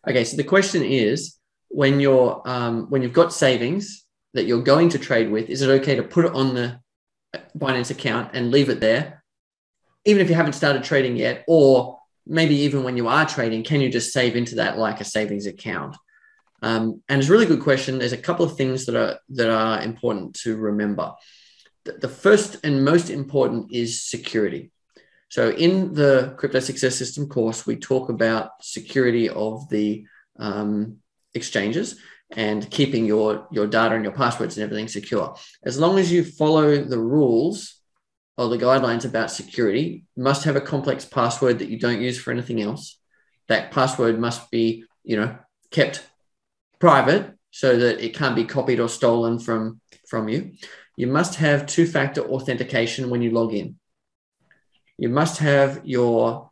Okay, so the question is, when you've got savings that you're going to trade with, is it okay to put it on the Binance account and leave it there, even if you haven't started trading yet, or maybe even when you are trading, can you just save into that like a savings account? And it's a really good question. There's a couple of things that are important to remember. The first and most important is security. So in the Crypto Success System course, we talk about security of the exchanges and keeping your data and your passwords and everything secure. As long as you follow the rules or the guidelines about security, you must have a complex password that you don't use for anything else. That password must be, kept private so that it can't be copied or stolen from you. You must have two-factor authentication when you log in. You must have your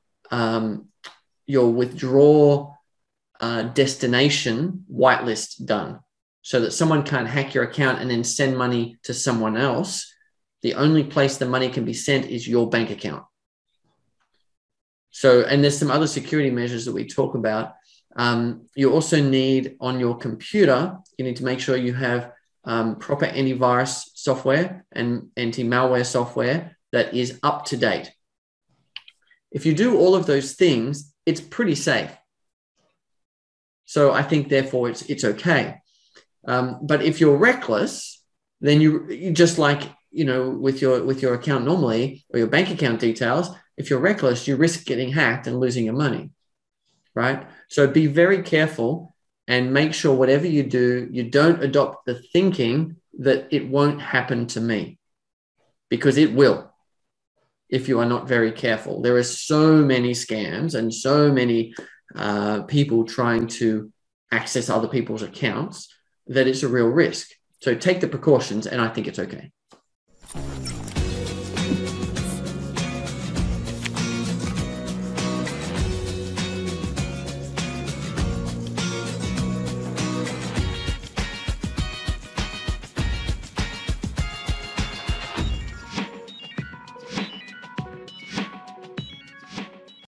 withdraw destination whitelist done so that someone can't hack your account and then send money to someone else. The only place the money can be sent is your bank account. So, and there's some other security measures that we talk about. You also need on your computer, you need to make sure you have proper antivirus software and anti-malware software that is up to date. If you do all of those things, it's pretty safe. So I think, therefore, it's okay. But if you're reckless, then you just like, with your account normally, or your bank account details, if you're reckless, you risk getting hacked and losing your money, right? So be very careful and make sure whatever you do, you don't adopt the thinking that it won't happen to me, because it will. If you are not very careful. There are so many scams and so many people trying to access other people's accounts that it's a real risk. So take the precautions, and I think it's okay.